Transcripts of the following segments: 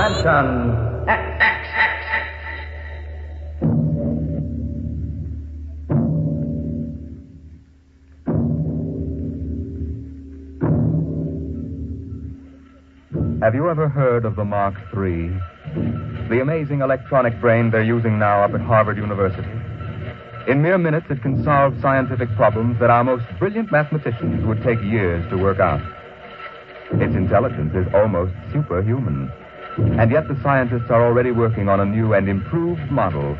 Mansion X. Have you ever heard of the Mark III? The amazing electronic brain they're using now up at Harvard University. In mere minutes, it can solve scientific problems that our most brilliant mathematicians would take years to work out. Its intelligence is almost superhuman. And yet the scientists are already working on a new and improved model,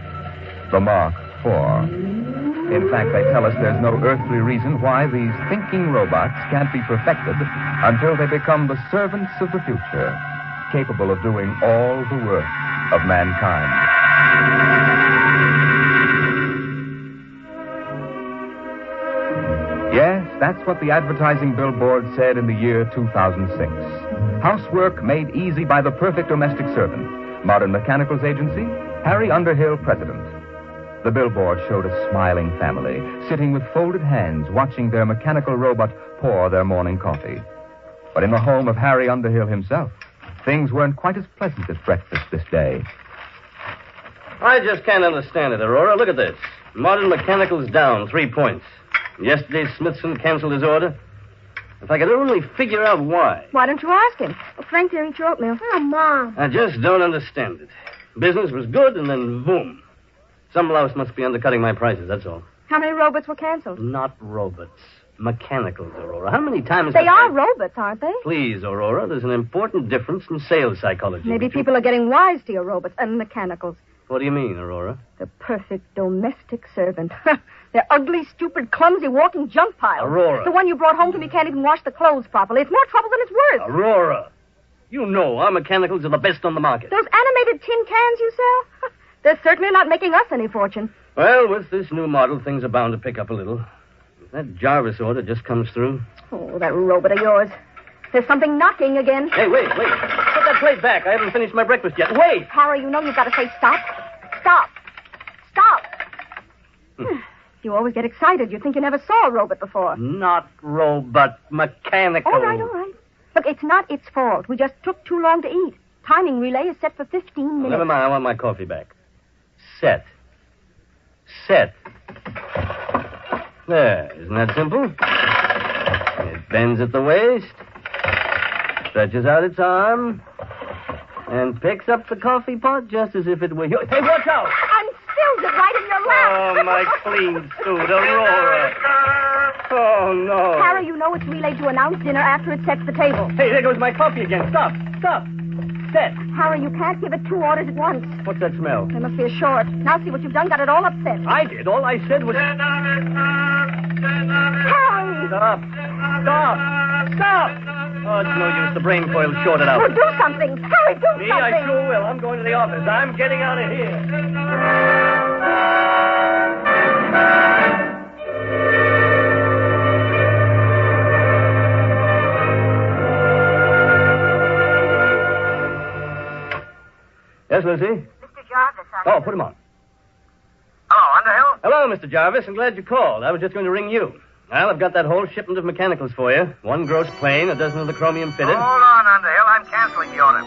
the Mark IV. In fact, they tell us there's no earthly reason why these thinking robots can't be perfected until they become the servants of the future, capable of doing all the work of mankind. Yes, that's what the advertising billboard said in the year 2006. Housework made easy by the perfect domestic servant. Modern Mechanicals Agency, Harry Underhill, president. The billboard showed a smiling family, sitting with folded hands, watching their mechanical robot pour their morning coffee. But in the home of Harry Underhill himself, things weren't quite as pleasant as breakfast this day. I just can't understand it, Aurora. Look at this. Modern Mechanicals down 3 points. Yesterday, Smithson canceled his order. If I could only figure out why. Why don't you ask him? Well, Frank, there, eat your oatmeal. Oh, Mom. I just don't understand it. Business was good, and then boom. Some louse must be undercutting my prices, that's all. How many robots were canceled? Not robots. Mechanicals, Aurora. How many times... They are robots, aren't they? Please, Aurora, there's an important difference in sales psychology. Maybe people are getting wise to your robots and mechanicals. What do you mean, Aurora? The perfect domestic servant. They're ugly, stupid, clumsy, walking junk piles. Aurora. The one you brought home to me can't even wash the clothes properly. It's more trouble than it's worth. Aurora. You know our mechanicals are the best on the market. Those animated tin cans you sell? They're certainly not making us any fortune. Well, with this new model, things are bound to pick up a little. If that Jarvis order just comes through. Oh, that robot of yours. There's something knocking again. Hey, wait. Put that plate back. I haven't finished my breakfast yet. Wait! Harry, you know you've got to say stop. Stop. You always get excited. You think you never saw a robot before. Not robot, mechanical. All right. Look, it's not its fault. We just took too long to eat. Timing relay is set for 15 minutes. Well, never mind. I want my coffee back. Set. There. Isn't that simple? It bends at the waist, stretches out its arm, and picks up the coffee pot just as if it were yours. Hey, watch out! I'm spilled it right in your lap. Oh, my clean suit, Aurora. Oh, no. Harry, you know it's relayed to announce dinner after it sets the table. Hey, there goes my coffee again. Stop. Set. Harry, you can't give it 2 orders at once. What's that smell? There must be a short. Now see what you've done. Got it all upset. I did. All I said was... Harry! Stop. Oh, it's no use. The brain coil's shorted out. Well, do something. Harry, do Me, something. I sure will. I'm going to the office. I'm getting out of here. Yes, Lucy? Mr. Jarvis, Oh, put him on. Hello, Underhill? Hello, Mr. Jarvis. I'm glad you called. I was just going to ring you. Well, I've got that whole shipment of mechanicals for you. 1 gross plane, a dozen of the chromium fitted. Hold on, Underhill. I'm canceling the order.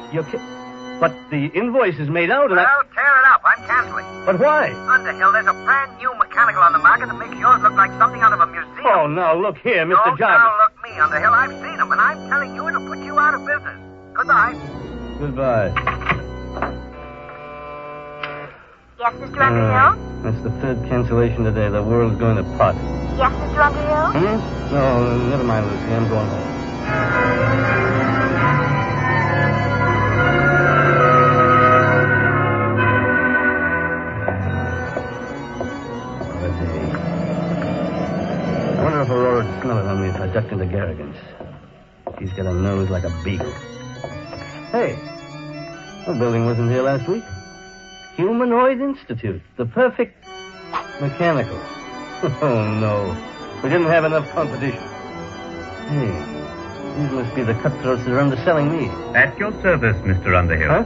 But the invoice is made out, and Well, tear it up. I'm canceling. But why? Underhill, there's a brand new mechanical on the market that makes yours look like something out of a museum. Oh, now, look here, Mr. Don't Jarvis. now look me, Underhill. I've seen them, and I'm telling you it'll put you out of business. Goodbye. Goodbye. Yes, Mr. Underhill? That's the 3rd cancellation today. The world's going to pot. Yes, Mr. Underhill? No, never mind, Lucy. I'm going home. Let's see. I wonder if Aurora would smell it on me if I ducked into Garrigan's. She's got a nose like a beagle. Hey, the building wasn't here last week. Humanoid Institute. The perfect mechanical. Oh, no. We didn't have enough competition. Hey, these must be the cutthroats that are underselling me. At your service, Mr. Underhill. Huh?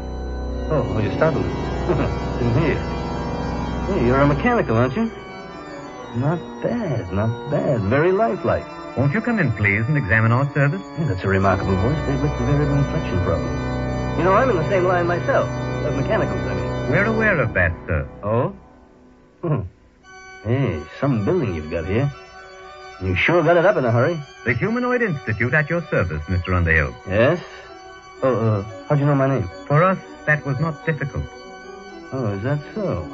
Oh, well, you startled me. Didn't hear. Hey, you're a mechanical, aren't you? Not bad. Very lifelike. Won't you come in, please, and examine our service? Yeah, that's a remarkable voice. They've licked the variable inflection problem. You know, I'm in the same line myself. Of mechanicals, I mean. We're aware of that, sir. Oh? Hey, some building you've got here. You sure got it up in a hurry. The Humanoid Institute at your service, Mr. Underhill. Yes? How'd you know my name? For us, that was not difficult. Oh, is that so?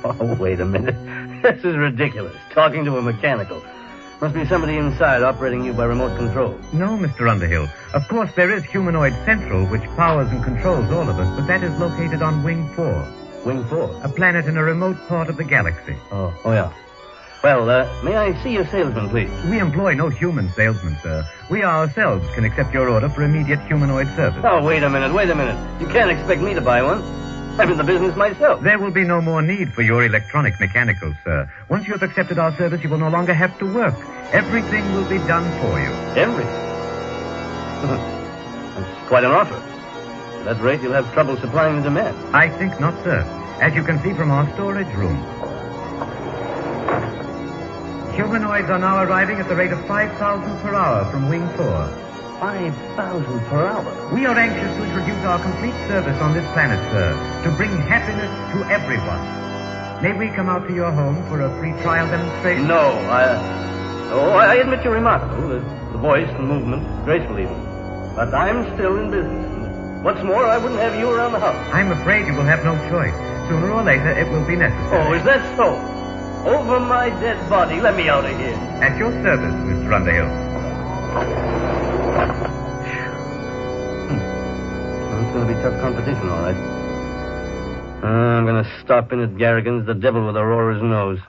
Oh, wait a minute. This is ridiculous. Talking to a mechanical. Must be somebody inside operating you by remote control. No, Mr. Underhill. Of course, there is Humanoid Central, which powers and controls all of us, but that is located on Wing 4. Wing 4? A planet in a remote part of the galaxy. Oh, yeah. Well, may I see your salesman, please? We employ no human salesman, sir. We ourselves can accept your order for immediate humanoid service. Oh, wait a minute. You can't expect me to buy one. I'm in the business myself. There will be no more need for your electronic mechanicals, sir. Once you have accepted our service, you will no longer have to work. Everything will be done for you. Everything? That's quite an offer. At that rate, you'll have trouble supplying the demand. I think not, sir. As you can see from our storage room. Humanoids are now arriving at the rate of 5,000 per hour from Wing 4. 5,000 per hour? We are anxious to introduce our complete service on this planet, sir, to bring happiness to everyone. May we come out to your home for a free trial demonstration? No, I admit you're remarkable. The voice and movement, graceful even. But I'm still in business. What's more, I wouldn't have you around the house. I'm afraid you will have no choice. Sooner or later, it will be necessary. Oh, is that so? Over my dead body. Let me out of here. At your service, Mr. Underhill. Well, it's going to be tough competition, all right. I'm going to stop in at Garrigan's, the devil with Aurora's nose.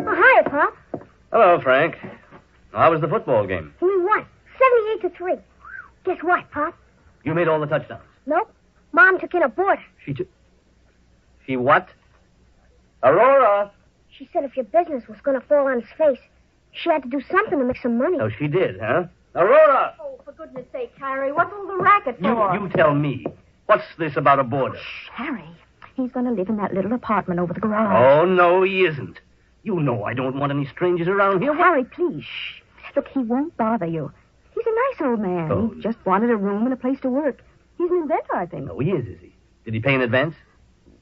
Oh, hiya, Pop. Hello, Frank. How was the football game? We won. 78-3. Guess what, Pop? You made all the touchdowns. Nope. Mom took in a boarder. She what? Aurora! She said if your business was going to fall on its face, she had to do something to make some money. Oh, she did, huh? Aurora! Oh, for goodness sake, Harry, what's all the racket for? You tell me. What's this about a boarder? Shh, Harry. He's going to live in that little apartment over the garage. Oh, no, he isn't. You know I don't want any strangers around here. Harry, please, shh. Look, he won't bother you. He's a nice old man. Oh. He just wanted a room and a place to work. He's an inventor, I think. No, he is he? Did he pay in advance?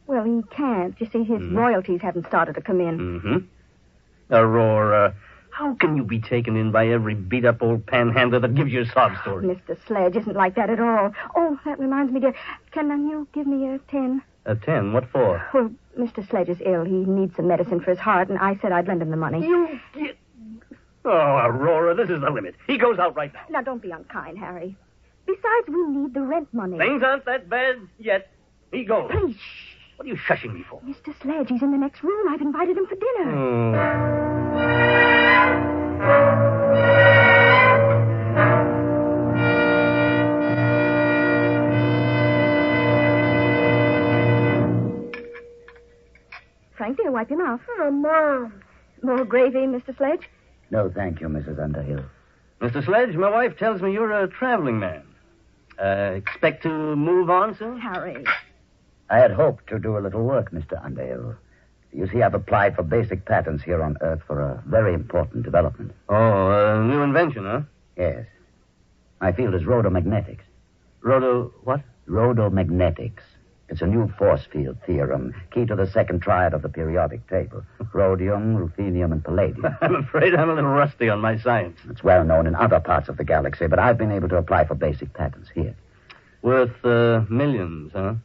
Well, he can't. You see, his royalties haven't started to come in. Mm-hmm. Aurora, how can you be taken in by every beat-up old panhandler that gives you a sob story? Mr. Sledge isn't like that at all. Oh, that reminds me, dear. Can you give me a 10? A 10? What for? Well, Mr. Sledge is ill. He needs some medicine for his heart, and I said I'd lend him the money. Oh, Aurora, this is the limit. He goes out right now. Now, don't be unkind, Harry. Besides, we need the rent money. Things aren't that bad yet. He goes. Please, shh. What are you shushing me for? Mr. Sledge, he's in the next room. I've invited him for dinner. Frank, dear, wipe your mouth. Oh, Mom. More gravy, Mr. Sledge? No, thank you, Mrs. Underhill. Mr. Sledge, my wife tells me you're a traveling man. Expect to move on soon? Harry. I had hoped to do a little work, Mr. Underhill. You see, I've applied for basic patents here on Earth for a very important development. Oh, a new invention, huh? Yes. My field is rhodomagnetics. What? Rhodomagnetics. It's a new force field theorem, key to the second triad of the periodic table. Rhodium, ruthenium, and palladium. I'm afraid I'm a little rusty on my science. It's well known in other parts of the galaxy, but I've been able to apply for basic patents here. Worth millions, huh?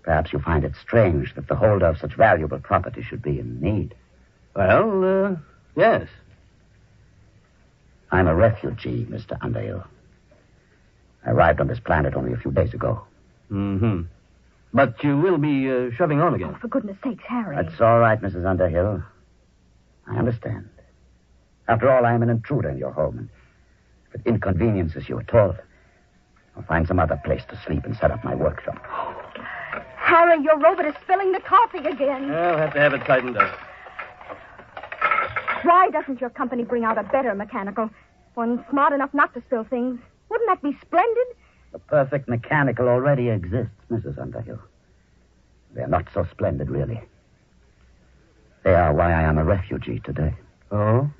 Perhaps you find it strange that the holder of such valuable property should be in need. Well, yes. I'm a refugee, Mr. Underhill. I arrived on this planet only a few days ago. Mm-hmm. But you will be shoving on again. Oh, for goodness sakes, Harry. That's all right, Mrs. Underhill. I understand. After all, I am an intruder in your home, and if it inconveniences you at all, I'll find some other place to sleep and set up my workshop. Harry, your robot is spilling the coffee again. I'll have to have it tightened up. Why doesn't your company bring out a better mechanical? One smart enough not to spill things. Wouldn't that be splendid? The perfect mechanical already exists, Mrs. Underhill. They're not so splendid, really. They are why I am a refugee today. Oh?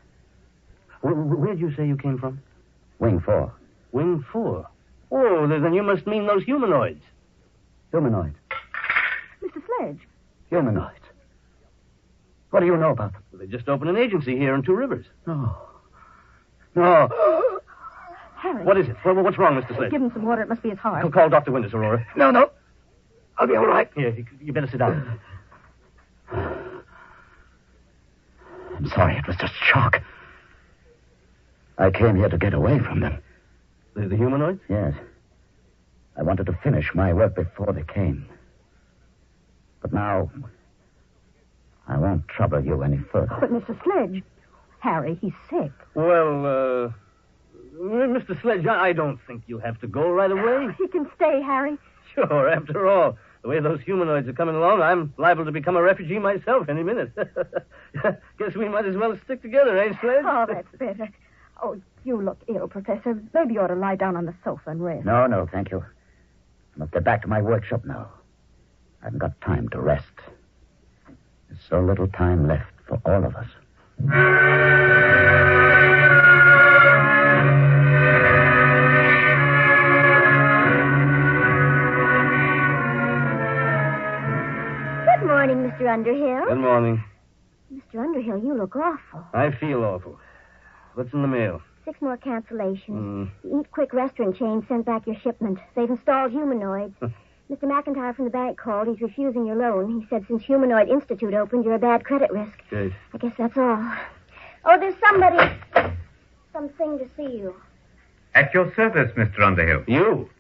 Where'd you say you came from? Wing 4. Wing 4? Oh, then you must mean those humanoids. Humanoid. Mr. Sledge. Humanoid. What do you know about them? They just opened an agency here in Two Rivers. No. No. Harry. What is it? What's wrong, Mr. Sledge? Give him some water. It must be his heart. Call Dr. Winters, Aurora. No. I'll be all right. Here, you better sit down. I'm sorry. It was just shock. I came here to get away from them. The humanoids? Yes. I wanted to finish my work before they came. But now, I won't trouble you any further. But, Mr. Sledge, Harry, he's sick. Well, Mr. Sledge, I don't think you have to go right away. He can stay, Harry. Sure, after all, the way those humanoids are coming along, I'm liable to become a refugee myself any minute. Guess we might as well stick together, eh, Sledge? Oh, that's better. Oh, you look ill, Professor. Maybe you ought to lie down on the sofa and rest. No, thank you. I must get back to my workshop now. I haven't got time to rest. There's so little time left for all of us. Good morning, Mr. Underhill. Good morning. Mr. Underhill, you look awful. I feel awful. What's in the mail? 6 more cancellations. The Eat Quick restaurant chain sent back your shipment. They've installed humanoids. Mr. McIntyre from the bank called. He's refusing your loan. He said since Humanoid Institute opened, you're a bad credit risk. Good. I guess that's all. Oh, there's something to see you. At your service, Mr. Underhill. You?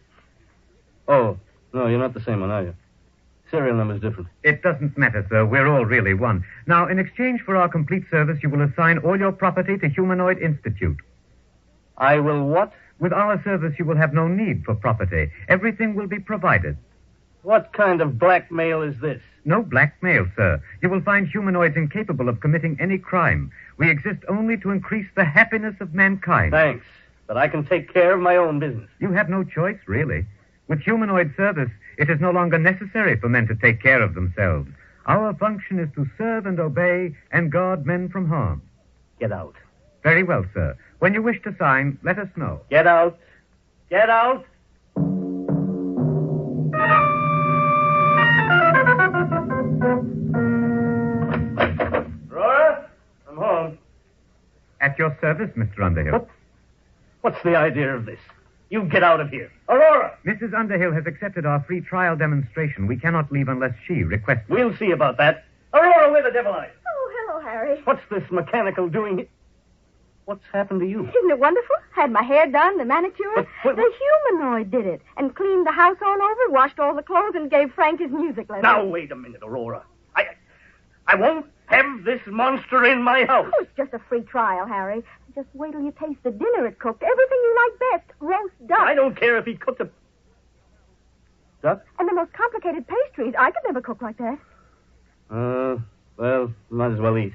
Oh, no, you're not the same one, are you? Serial number's different. It doesn't matter, sir. We're all really one. Now, in exchange for our complete service, you will assign all your property to Humanoid Institute. I will what? With our service, you will have no need for property. Everything will be provided. What kind of blackmail is this? No blackmail, sir. You will find humanoids incapable of committing any crime. We exist only to increase the happiness of mankind. Thanks, but I can take care of my own business. You have no choice, really. With humanoid service, it is no longer necessary for men to take care of themselves. Our function is to serve and obey and guard men from harm. Get out. Very well, sir. When you wish to sign, let us know. Get out. Get out. Aurora, I'm home. At your service, Mr. Underhill. What's the idea of this? You get out of here. Aurora! Mrs. Underhill has accepted our free trial demonstration. We cannot leave unless she requests it. We'll see about that. Aurora, where the devil are you? Oh, hello, Harry. What's this mechanical doing here? What's happened to you? Isn't it wonderful? Had my hair done, the manicure. But- The humanoid did it. And cleaned the house all over, washed all the clothes, and gave Frank his music lesson. Now, wait a minute, Aurora. I won't have this monster in my house. Oh, it's just a free trial, Harry. Just wait till you taste the dinner it cooked. Everything you like best. Roast duck. I don't care if he cooked a... Duck? And the most complicated pastries. I could never cook like that. Well, might as well eat.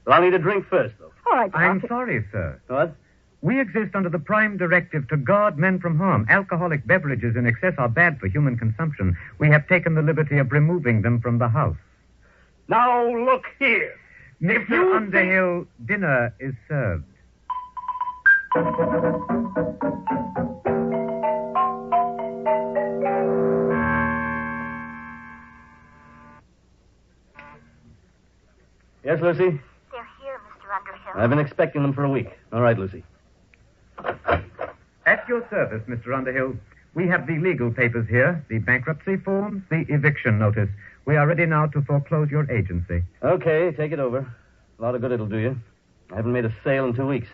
Well, I'll need a drink first, though. All right, I'm Doctor. sorry, sir. What? We exist under the prime directive to guard men from harm. Alcoholic beverages in excess are bad for human consumption. We have taken the liberty of removing them from the house. Now, look here. If you Mr. Underhill, dinner is served. Yes, Lucy? They're here, Mr. Underhill. I've been expecting them for a week. All right, Lucy. At your service, Mr. Underhill. We have the legal papers here, the bankruptcy forms, the eviction notice. We are ready now to foreclose your agency. Okay, take it over. A lot of good it'll do you. I haven't made a sale in 2 weeks.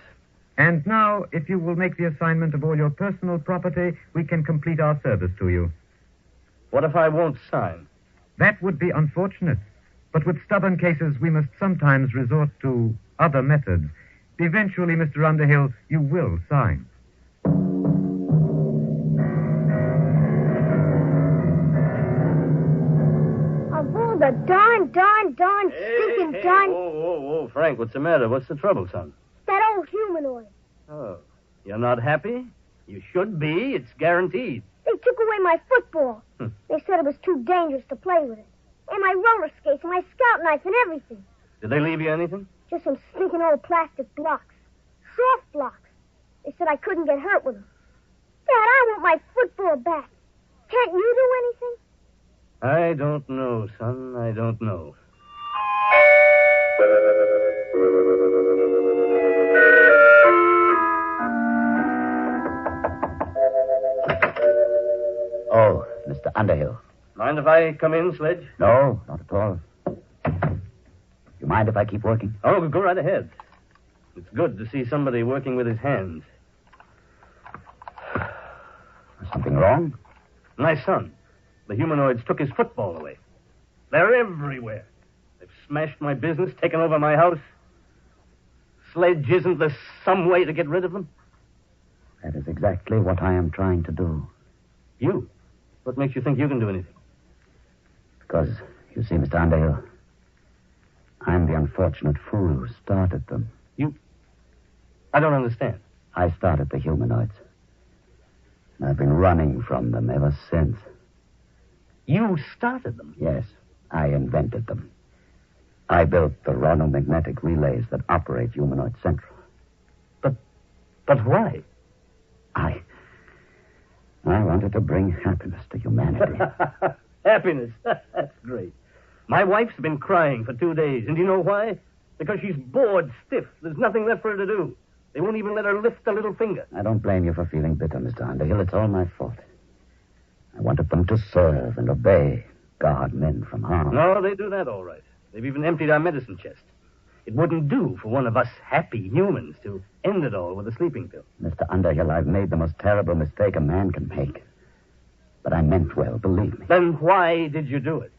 And now, if you will make the assignment of all your personal property, we can complete our service to you. What if I won't sign? That would be unfortunate. But with stubborn cases, we must sometimes resort to other methods. Eventually, Mr. Underhill, you will sign. Oh, the darn, stinking darn... Whoa, Frank, what's the matter? What's the trouble, son? That old humanoid. Oh, you're not happy? You should be. It's guaranteed. They took away my football. They said it was too dangerous to play with it. And my roller skates and my scout knife and everything. Did they leave you anything? Just some stinking old plastic blocks. Soft blocks. They said I couldn't get hurt with them. Dad, I want my football back. Can't you do anything? I don't know, son. I don't know. Oh, Mr. Underhill. Mind if I come in, Sledge? No, not at all. You mind if I keep working? Oh, go right ahead. It's good to see somebody working with his hands. Something wrong? My son. The humanoids took his football away. They're everywhere. They've smashed my business, taken over my house. Sledge, isn't there some way to get rid of them? That is exactly what I am trying to do. You? What makes you think you can do anything? Because, you see, Mr. Underhill, I'm the unfortunate fool who started them. You? I don't understand. I started the humanoids. And I've been running from them ever since. You started them? Yes, I invented them. I built the ronomagnetic relays that operate Humanoid Central. But why? I wanted to bring happiness to humanity. Happiness? That's great. My wife's been crying for 2 days, and do you know why? Because she's bored stiff. There's nothing left for her to do. They won't even let her lift a little finger. I don't blame you for feeling bitter, Mr. Underhill. It's all my fault. I wanted them to serve and obey, guard men from harm. No, they do that all right. They've even emptied our medicine chest. It wouldn't do for one of us happy humans to end it all with a sleeping pill. Mr. Underhill, I've made the most terrible mistake a man can make. But I meant well, believe me. Then why did you do it?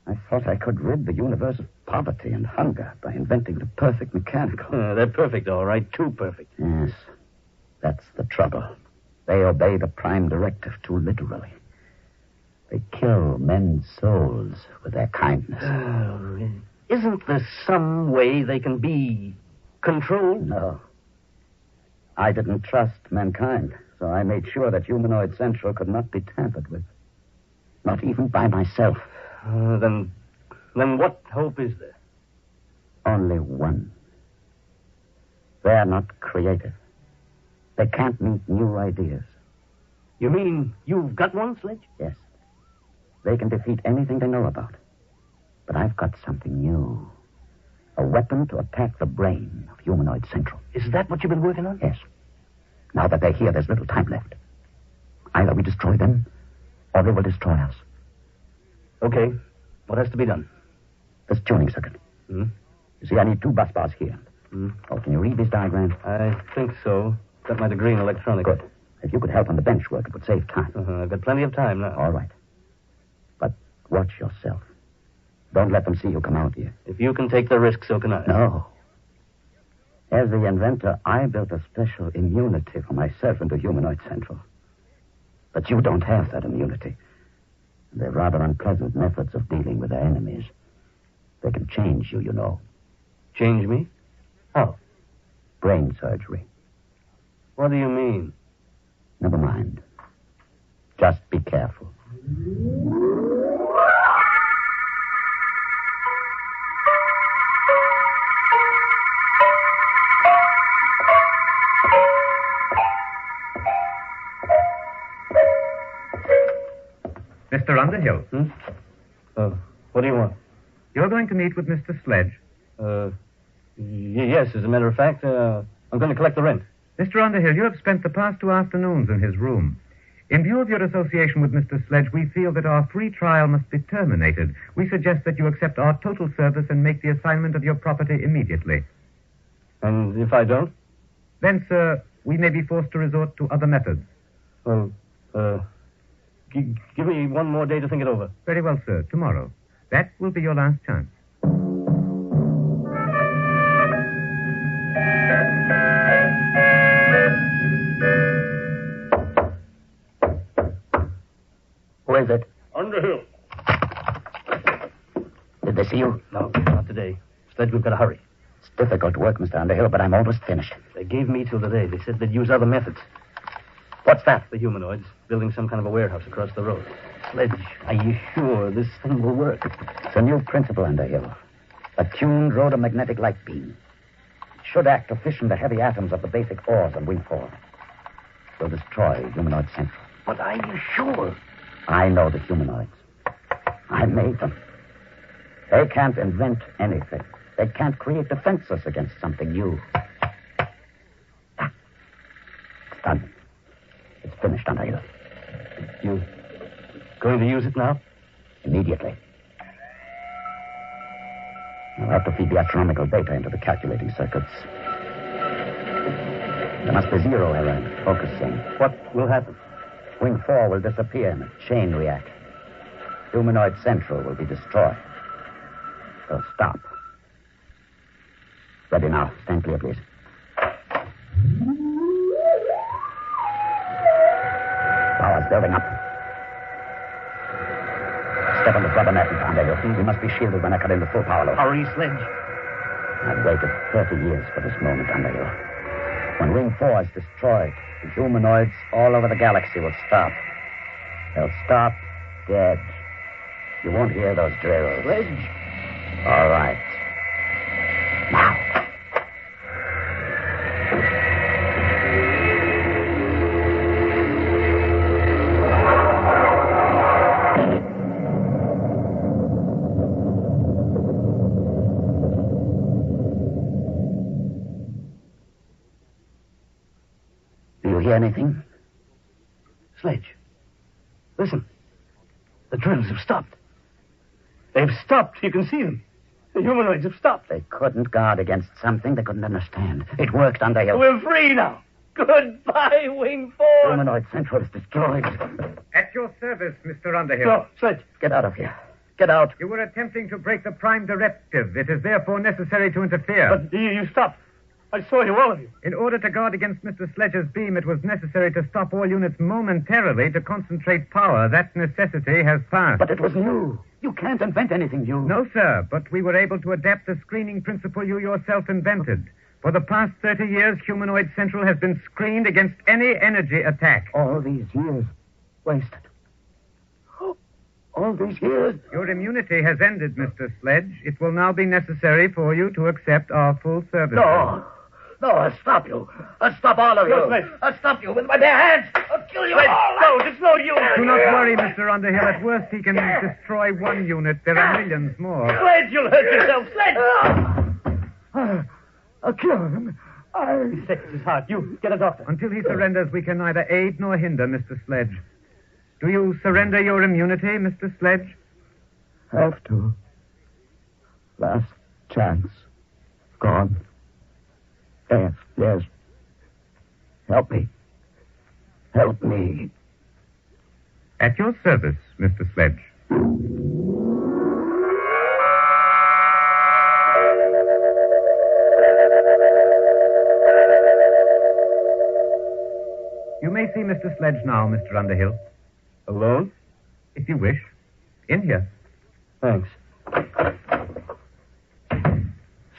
I thought I could rid the universe of poverty and hunger by inventing the perfect mechanical. They're perfect, all right. Too perfect. Yes, that's the trouble. They obey the prime directive too literally. They kill men's souls with their kindness. Isn't there some way they can be controlled? No. I didn't trust mankind, so I made sure that Humanoid Central could not be tampered with. Not even by myself. Then what hope is there? Only one. They're not creative. They can't meet new ideas. You mean you've got one, Sledge? Yes. They can defeat anything they know about. But I've got something new. A weapon to attack the brain of Humanoid Central. Is that what you've been working on? Yes. Now that they're here, there's little time left. Either we destroy them, or they will destroy us. Okay. What has to be done? This tuning circuit. You see, I need 2 bus bars here. Oh, can you read this diagram? I think so. Got my degree in electronics. Good. If you could help on the bench work, it would save time. I've got plenty of time now. All right. But watch yourself. Don't let them see you come out here. If you can take the risk, so can I. No. As the inventor, I built a special immunity for myself into Humanoid Central. But you don't have that immunity. They're rather unpleasant methods of dealing with their enemies. They can change you, you know. Change me? How? Brain surgery. What do you mean? Never mind. Just be careful. Mr. Underhill. What do you want? You're going to meet with Mr. Sledge. Yes, as a matter of fact, I'm going to collect the rent. Mr. Underhill, you have spent the past 2 afternoons in his room. In view of your association with Mr. Sledge, we feel that our free trial must be terminated. We suggest that you accept our total service and make the assignment of your property immediately. And if I don't? Then, sir, we may be forced to resort to other methods. Well, give me one more day to think it over. Very well, sir. Tomorrow. That will be your last chance. Who is it? Underhill. Did they see you? No, not today. Sledge, we've got to hurry. It's difficult work, Mr. Underhill, but I'm almost finished. They gave me till today. They said they'd use other methods. What's that? The humanoids building some kind of a warehouse across the road. Sledge, are you sure this thing will work? It's a new principle, Underhill. A tuned rhodomagnetic light beam. It should act to fission the heavy atoms of the basic ores on Wing 4. It will destroy Humanoid Central. But are you sure? I know the humanoids. I made them. They can't invent anything. They can't create defenses against something new. It's done. It's finished, Underhill. You going to use it now? Immediately. I'll have to feed the astronomical data into the calculating circuits. There must be zero error in focusing. What will happen? Wing 4 will disappear in a chain reaction. Humanoid Central will be destroyed. So stop. Ready now. Stand clear, please. Power's building up. Step on the rubber mat and Underhill. We must be shielded when I cut in the full power load. Hurry, Sledge. I've waited 30 years for this moment, Underhill. When Wing 4 is destroyed, the humanoids all over the galaxy will stop. They'll stop dead. You won't hear those drills. Sledge. All right. Now. Do you hear anything? Sledge. Listen. The drills have stopped. They've stopped. You can see them. The humanoids have stopped. They couldn't guard against something they couldn't understand. It worked, Underhill. We're free now. Goodbye, Wing 4. Humanoid Central is destroyed. At your service, Mr. Underhill. No, Sledge. Get out of here. Get out. You were attempting to break the Prime Directive. It is therefore necessary to interfere. But you stopped. I saw you, all of you. In order to guard against Mr. Sledge's beam, it was necessary to stop all units momentarily to concentrate power. That necessity has passed. But it was new. You can't invent anything new. No, sir, but we were able to adapt the screening principle you yourself invented. For the past 30 years, Humanoid Central has been screened against any energy attack. All these years wasted. All these years. Your immunity has ended, Mr. Sledge. It will now be necessary for you to accept our full service. No, I'll stop you. I'll stop all of you. No, Sledge. I'll stop you with my bare hands. I'll kill you Sledge, all. no, it's no use. Do not worry, Mr. Underhill. At worst, he can destroy one unit. There are millions more. Sledge, you'll hurt yourself. Sledge. I'll kill him. He's sick. His heart. You, get a doctor. Until he surrenders, we can neither aid nor hinder Mr. Sledge. Do you surrender your immunity, Mr. Sledge? Have to. Last chance. Gone. Yes. Help me. Help me. At your service, Mr. Sledge. You may see Mr. Sledge now, Mr. Underhill. Alone? If you wish. In here. Thanks.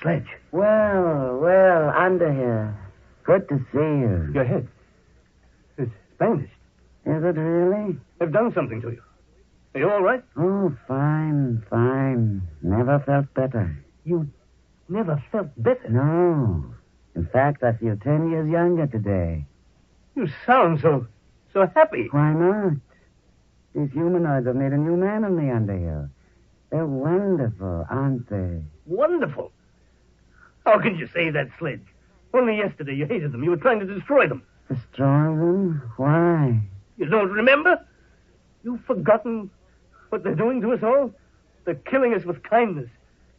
Sledge. Well, Underhill. Good to see you. Your head. It's bandaged. Is it really? They've done something to you. Are you all right? Oh, fine. Never felt better. You never felt better. No. In fact, I feel 10 years younger today. You sound so happy. Why not? These humanoids have made a new man of me, Underhill. They're wonderful, aren't they? Wonderful. How can you say that, Sledge? Only yesterday you hated them. You were trying to destroy them. Destroy them? Why? You don't remember? You've forgotten what they're doing to us all? They're killing us with kindness,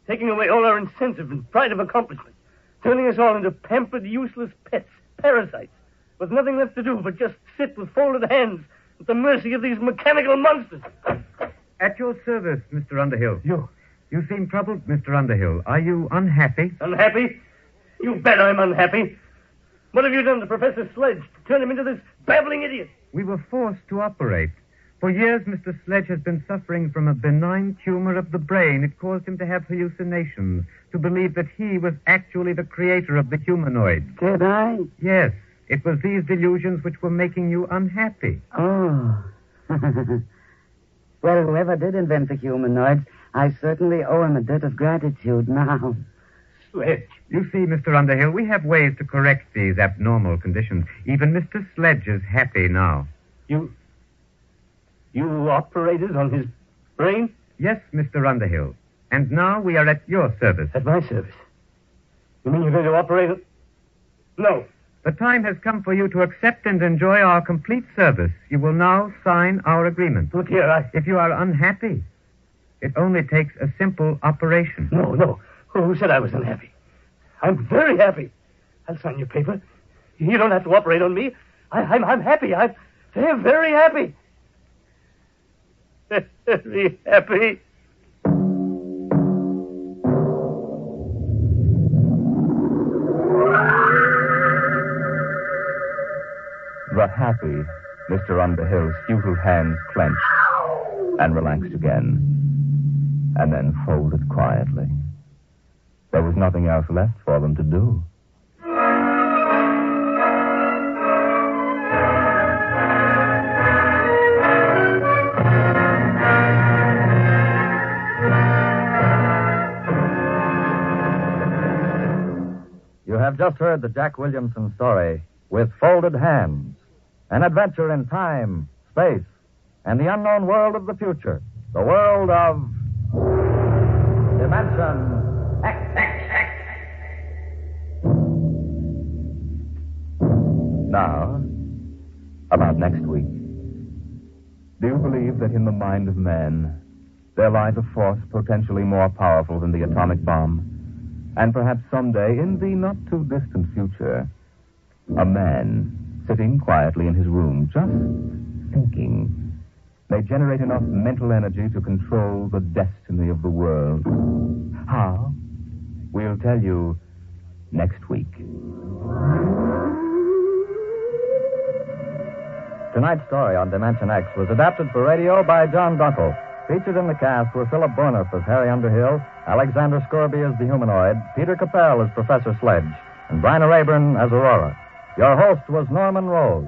taking away all our incentive and pride of accomplishment, turning us all into pampered, useless pets, parasites, with nothing left to do but just sit with folded hands at the mercy of these mechanical monsters. At your service, Mr. Underhill. You You seem troubled, Mr. Underhill. Are you unhappy? unhappy? You bet I'm unhappy. What have you done to Professor Sledge to turn him into this babbling idiot? We were forced to operate. For years, Mr. Sledge has been suffering from a benign tumor of the brain. It caused him to have hallucinations, to believe that he was actually the creator of the humanoid. Did I? Yes, it was these delusions which were making you unhappy. Oh. Well, whoever did invent the humanoids, I certainly owe him a debt of gratitude now. Sledge. You see, Mr. Underhill, we have ways to correct these abnormal conditions. Even Mr. Sledge is happy now. You operated on his brain? Yes, Mr. Underhill. And now we are at your service. At my service? You mean you're going to operate it? No. The time has come for you to accept and enjoy our complete service. You will now sign our agreement. Look here, If you are unhappy, it only takes a simple operation. No. Who said I was unhappy? I'm very happy. I'll sign your paper. You don't have to operate on me. I'm happy. I'm very happy. Very happy. The happy Mr. Underhill's futile hands clenched and relaxed again, and then folded quietly. There was nothing else left for them to do. You have just heard the Jack Williamson story, With Folded Hands, an adventure in time, space, and the unknown world of the future, the world of Dimension X. Now, about next week. Do you believe that in the mind of man there lies a force potentially more powerful than the atomic bomb? And perhaps someday, in the not-too-distant future, a man sitting quietly in his room, just thinking, may generate enough mental energy to control the destiny of the world. How? We'll tell you next week. Tonight's story on Dimension X was adapted for radio by John Dunkel. Featured in the cast were Philip Bourneff as Harry Underhill, Alexander Scorby as the humanoid, Peter Capell as Professor Sledge, and Bryna Rayburn as Aurora. Your host was Norman Rose.